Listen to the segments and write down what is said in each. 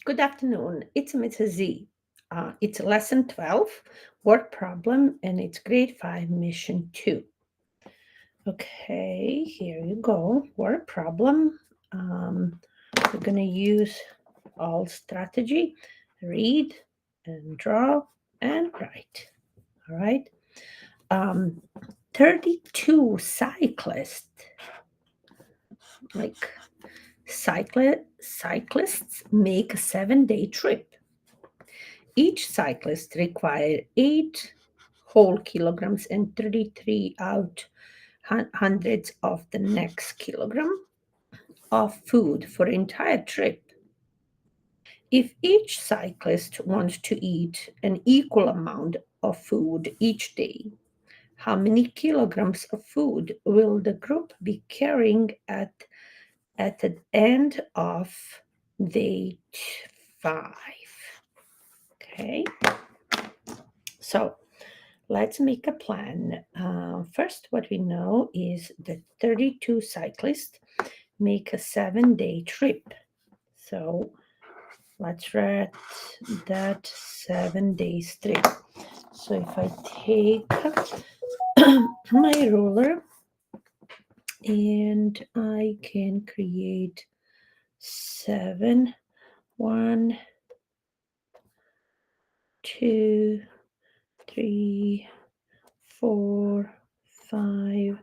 Good afternoon. It's Mrs.Z. It's lesson 12, word problem, and it's grade 5, mission 2. Okay, here you go. Word problem. We're going to use all strategy, read and draw and write. All right. 32 cyclists, like cyclists make a 7-day trip. Each cyclist required 8 whole kilograms and 33 out hundreds of the next kilogram of food for entire trip. If each cyclist wants to eat an equal amount of food each day, how many kilograms of food will the group be carrying at the end of day 5? Okay, so let's make a plan. First, what we know is that 32 cyclists make a 7-day trip. So let's write that 7 days trip. So if I take my ruler and I can create 7, 1, 2, 3, 4, 5,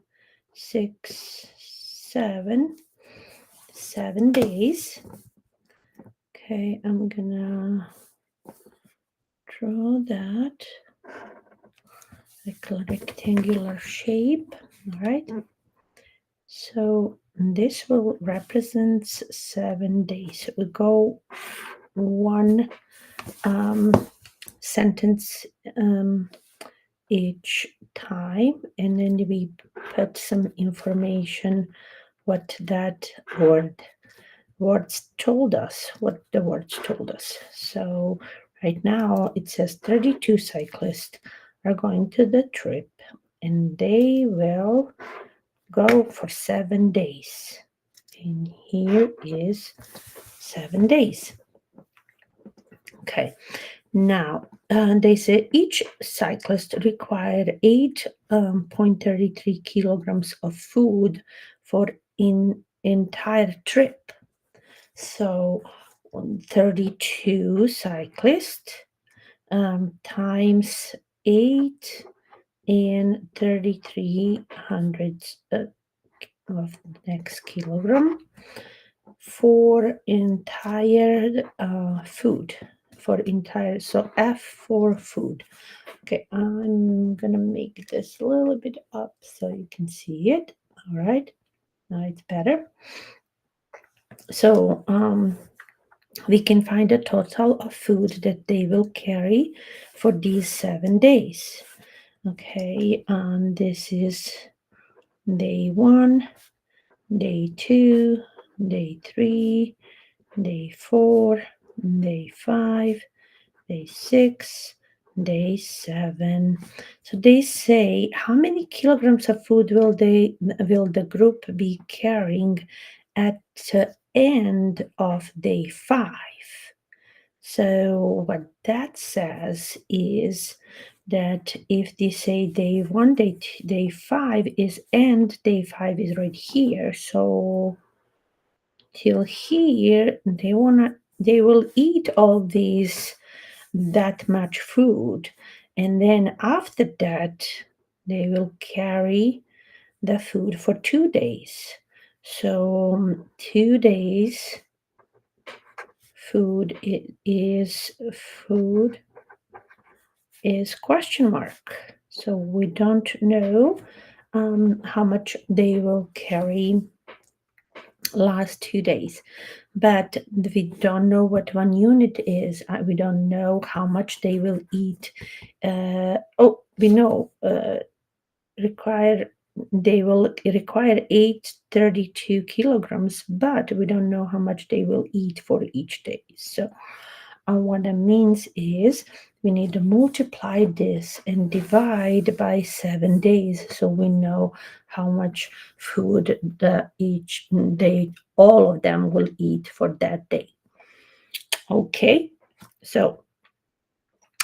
6, 7, 7 days. Okay, I'm gonna draw that like a rectangular shape. All right. So this will represent 7 days. We go one sentence each time, and then we put some information what that words told us, what the words told us. So right now it says 32 cyclists are going to the trip and they will go for 7 days. And here is 7 days. Okay, now they say each cyclist required 8.33 kilograms of food for entire trip. So 32 cyclists times 8 and 33 hundredths of next kilogram for entire food. For entire, so F for food. Okay, I'm gonna make this a little bit up so you can see it. All right, now it's better. So we can find a total of food that they will carry for these 7 days. Okay, and this is day 1, day 2, day 3, day 4, day 5, day 6, day 7. So they say how many kilograms of food will the group be carrying at the end of day 5? So what that says is that if they say day 1, day 5 is end, day 5 is right here. So till here they will eat all these that much food, and then after that they will carry the food for 2 days. So 2 days food is question mark. So we don't know how much they will carry last 2 days, but we don't know what one unit is. We don't know how much they will eat. We know they will require 832 kilograms, but we don't know how much they will eat for each day. So what that means is we need to multiply this and divide by 7 days so we know how much food each day all of them will eat for that day. Okay, so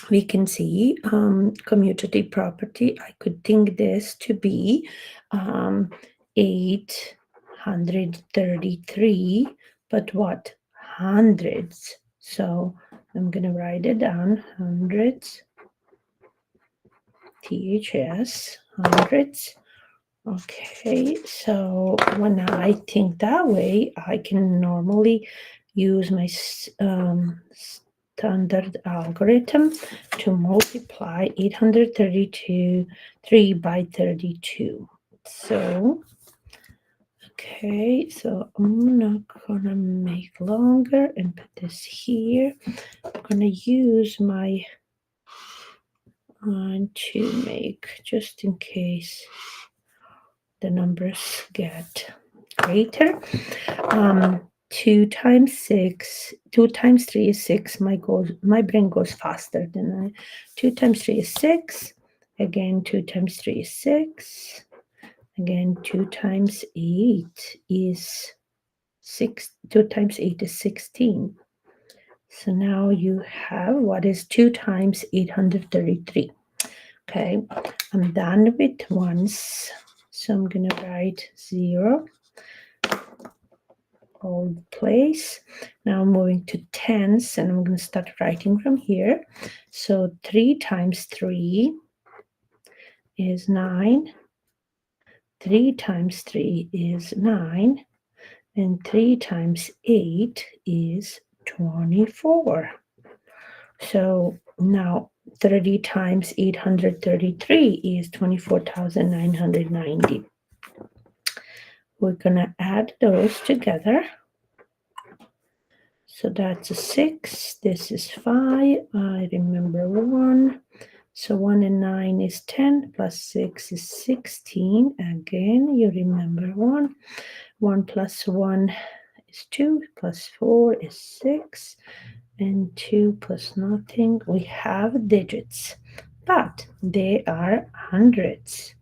we can see commutative property. I could think this to be 833, but what? Hundreds. So I'm going to write it down, hundreds, THS, hundreds. Okay, so when I think that way, I can normally use my standard algorithm to multiply 832 3 by 32. So, okay, so I'm not gonna make longer and put this here. I'm gonna use my to make, just in case the numbers get greater. 2 times 6, 2 times 3 is 6. My brain goes faster than I. 2 times 3 is 6. Again, 2 times 3 is 6. Again, 2 times 8 is 6. 2 times 8 is 16. So now you have what is 2 times 833. Okay, I'm done with ones. So I'm going to write 0, old place. Now I'm moving to tens, and I'm going to start writing from here. So 3 times 3 is 9. 3 times 3 is 9. And 3 times 8 is 24. So now 30 times 833 is 24,990. We're going to add those together. So that's a 6. This is 5. I remember 1. So 1 and 9 is 10, plus 6 is 16. Again, you remember 1. 1 plus 1 is 2, plus 4 is 6. And 2 plus nothing. We have digits, but they are hundreds.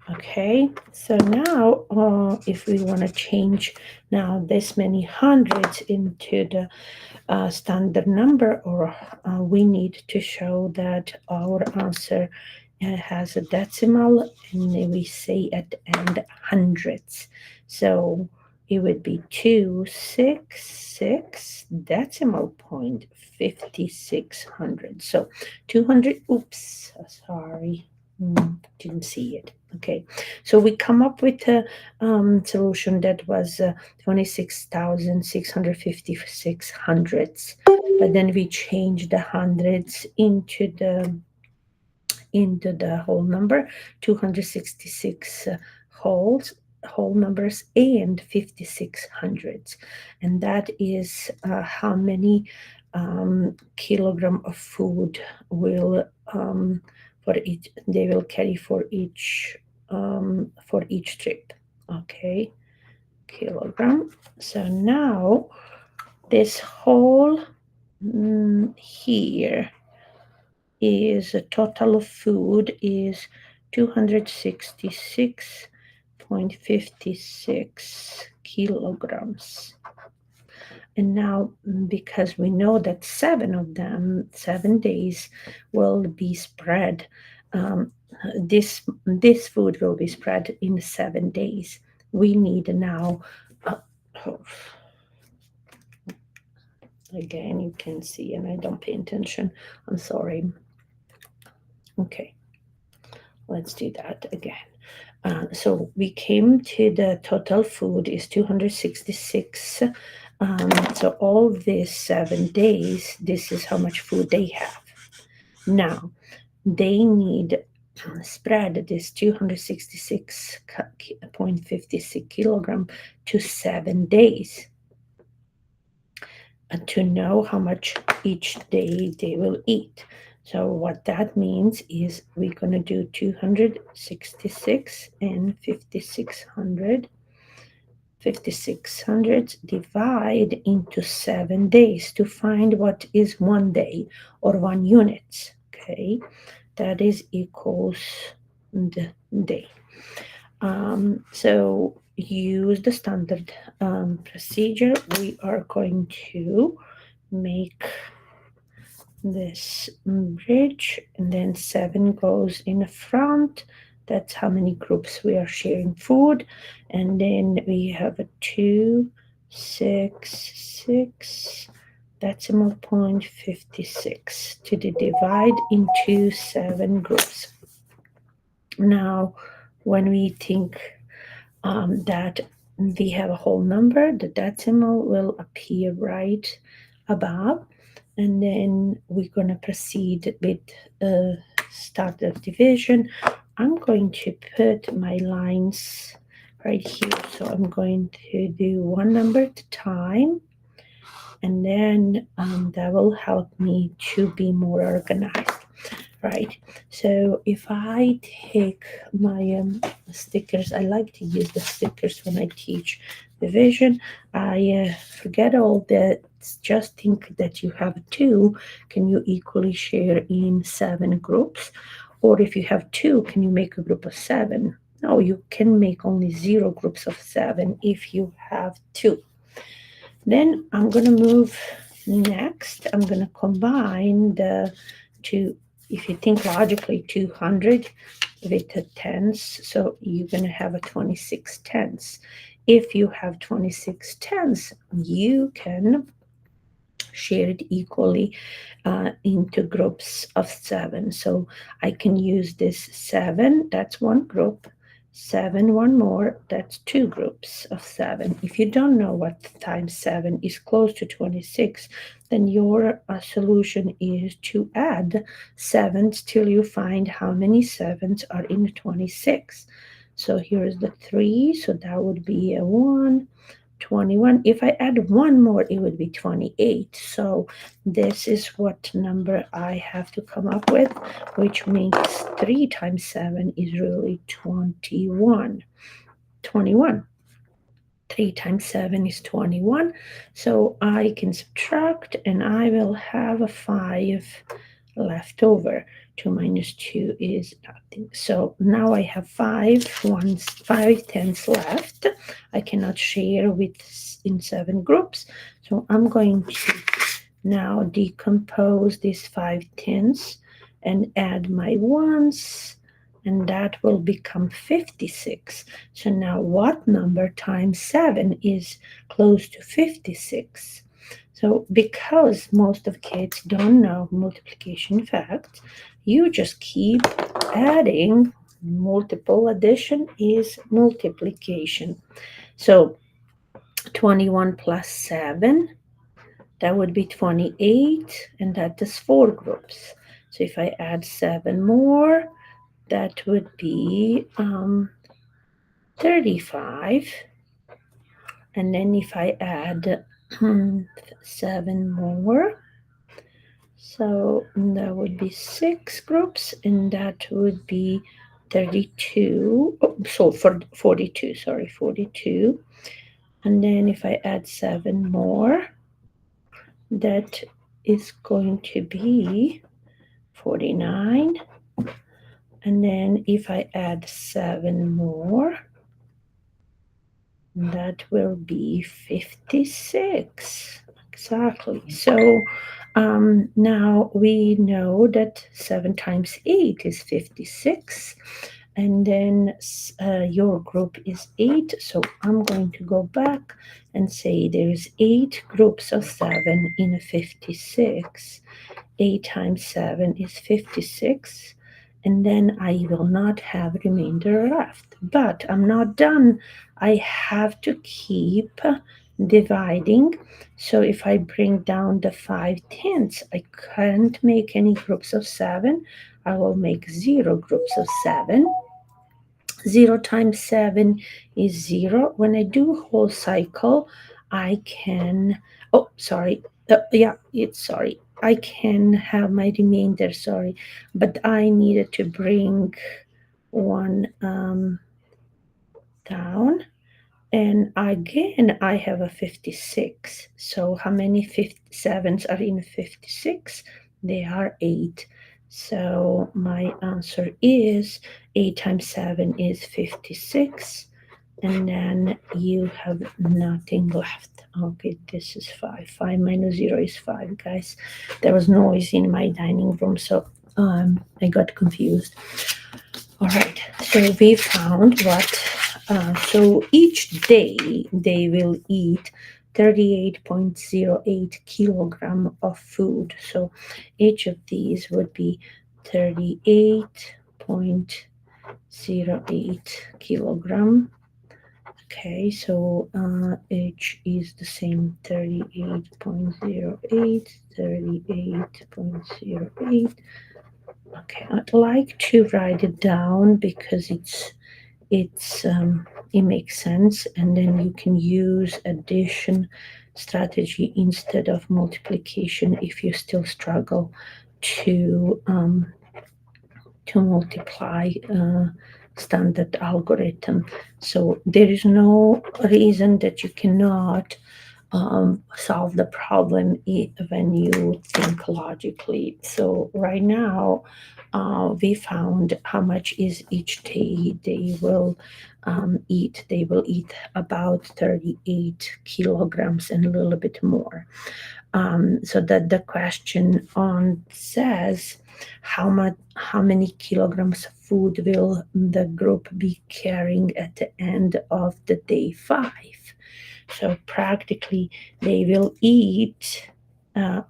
Okay, so now if we want to change now this many hundreds into the standard number, or we need to show that our answer has a decimal, and we say at the end hundreds. So it would be 266 decimal point 5600. So 200, oops, sorry. Didn't see it. Okay, so we come up with a solution that was 26,656 hundreds, but then we changed the hundreds into the whole number, 266 whole numbers and 56 hundreds, and that is how many kilogram of food will they will carry for each trip. Okay, kilogram. So now this whole here is a total of food is 266.56 kilograms. And now, because we know that 7 days will be spread, this food will be spread in 7 days. We need now, again, you can see, and I don't pay attention. I'm sorry. Okay, let's do that again. So we came to the total food is 266. So all these 7 days, this is how much food they have. Now, they need to spread this 266.56 kilogram to 7 days to know how much each day they will eat. So what that means is we're going to do 266 and 5600 divide into 7 days to find what is 1 day or 1 unit. Okay, that is equals the day. So use the standard procedure. We are going to make this bridge, and then 7 goes in the front. That's how many groups we are sharing food. And then we have a 2, 6, 6 decimal point 56 to divide into 7 groups. Now, when we think that we have a whole number, the decimal will appear right above, and then we're going to proceed with start of division. I'm going to put my lines right here, so I'm going to do one number at a time, and then that will help me to be more organized. Right, so if I take my stickers, I like to use the stickers when I teach division. I forget all that. Just think that you have 2. Can you equally share in 7 groups? Or if you have 2, can you make a group of 7? No, you can make only 0 groups of 7 if you have 2. Then I'm going to move next. I'm going to combine the 2. If you think logically, 200 with the tens, so you're going to have a 26 tens. If you have 26 tens, you can share it equally into groups of 7. So I can use this 7, that's one group, 7, one more, that's 2 groups of 7. If you don't know what times 7 is close to 26, then your solution is to add 7s till you find how many 7s are in 26. So here is the 3, so that would be a 1, 21. If I add one more, it would be 28. So this is what number I have to come up with, which means 3 times 7 is really 21. 21. 3 times 7 is 21. So I can subtract, and I will have a 5 left over. 2 minus 2 is nothing. So now I have 5 tenths left. I cannot share in 7 groups. So I'm going to now decompose these 5 tenths and add my ones, and that will become 56. So now what number times 7 is close to 56? So because most of kids don't know multiplication facts, you just keep adding. Multiple addition is multiplication. So 21 plus 7, that would be 28, and that is 4 groups. So if I add 7 more, that would be 35. And then if I add 7 more, so that would be 6 groups, and that would be 32. Oh, so for 42, sorry, 42. And then if I add 7 more, that is going to be 49. And then if I add 7 more, that will be 56. Exactly. So now we know that 7 times 8 is 56. And then your group is 8. So I'm going to go back and say there's 8 groups of 7 in a 56. 8 times 7 is 56. And then I will not have remainder left. But I'm not done. I have to keep dividing. So if I bring down the 5 tenths, I can't make any groups of 7. I will make 0 groups of 7. 0 times 7 is 0. When I do whole cycle, I can, oh, sorry. Sorry. I can have my remainder, sorry. But I needed to bring one down. And again, I have a 56. So how many 57s are in 56? They are 8. So my answer is 8 times 7 is 56. and then you have nothing left. Okay, this is 5. 5 minus 0 is 5, guys. There was noise in my dining room, so I got confused. All right, so we found what, so each day they will eat 38.08 kilogram of food. So each of these would be 38.08 kilogram. Okay, so H is the same, 38.08, 38.08. Okay, I'd like to write it down because it makes sense, and then you can use addition strategy instead of multiplication if you still struggle to multiply standard algorithm. So there is no reason that you cannot solve the problem when you think logically. So right now, we found how much is each day they will eat. They will eat about 38 kilograms and a little bit more. So that the question on says how many kilograms of food will the group be carrying at the end of the day 5. So practically they will eat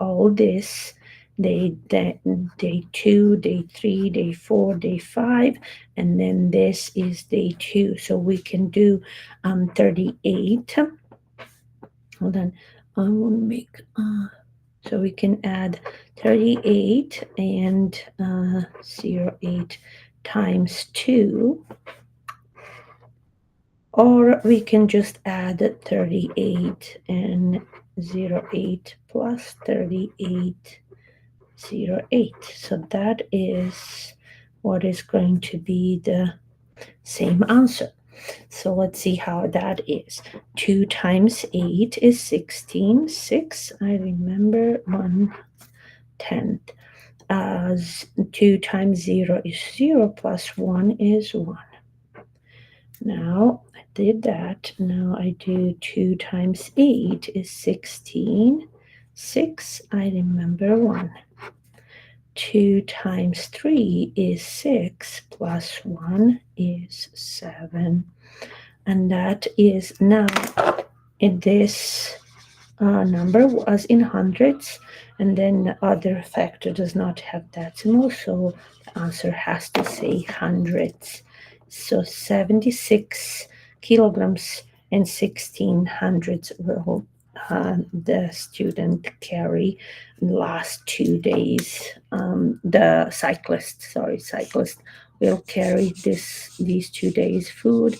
all this day 2, day 3, day 4, day 5, and then this is day 2. So we can do 38. Hold on, I want to make so we can add 38 and 08 times 2, or we can just add 38 and 08 plus 38, 08. So that is what is going to be the same answer. So let's see how that is. 2 times 8 is 16. 6, I remember, 1/10. 2 times 0 is 0, plus 1 is 1. Now I did that. Now I do 2 times 8 is 16. 6, I remember, 1. 2 times 3 is 6, plus 1 is 7. And that is now, in this number was in hundreds, and then the other factor does not have decimal, so the answer has to say hundreds. So 76 kilograms and 16 hundredths will the student carry last 2 days. The cyclist will carry these 2 days food,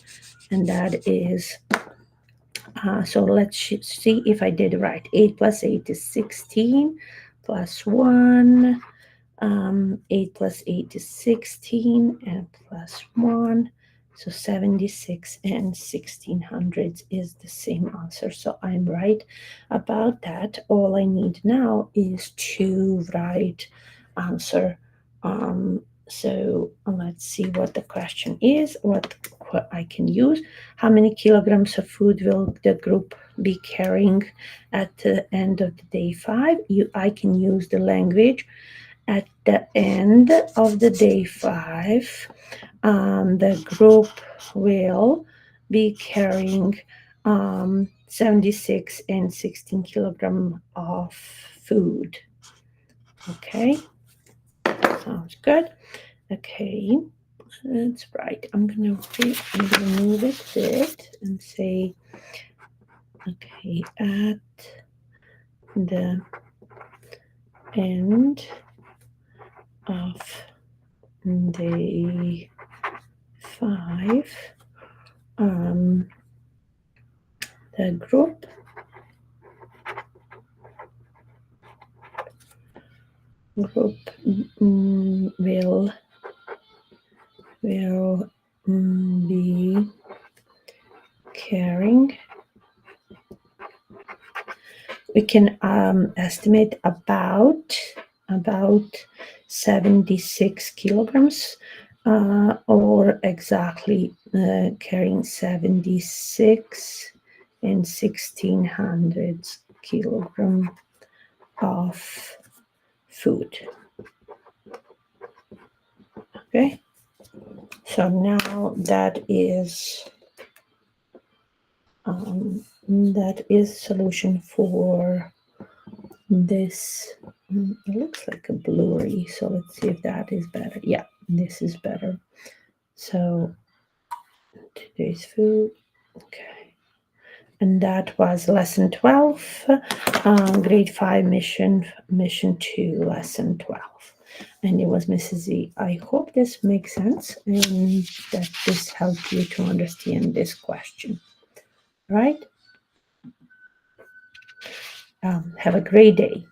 and that is so let's see if I did it right. 8 plus 8 is 16, plus 1. 8 plus 8 is 16, and plus 1. So 76 and 1600 is the same answer. So I'm right about that. All I need now is to write answer. So let's see what the question is, what I can use. How many kilograms of food will the group be carrying at the end of the day 5? I can use the language. At the end of the day 5, the group will be carrying 76 and 16 kilogram of food. Okay, sounds good. Okay, that's right. I'm gonna move it a bit and say, okay, at the end of day 5, the group will be carrying. We can estimate about 76 kilograms. or exactly carrying 76 and 1600 kilogram of food. Okay, so now that is solution for this. It looks like a blurry, so let's see if that is better. Yeah, this is better. So today's food, okay. And that was lesson 12, grade 5, mission 2, lesson 12. And it was Mrs. Z. I hope this makes sense and that this helped you to understand this question, right? Have a great day.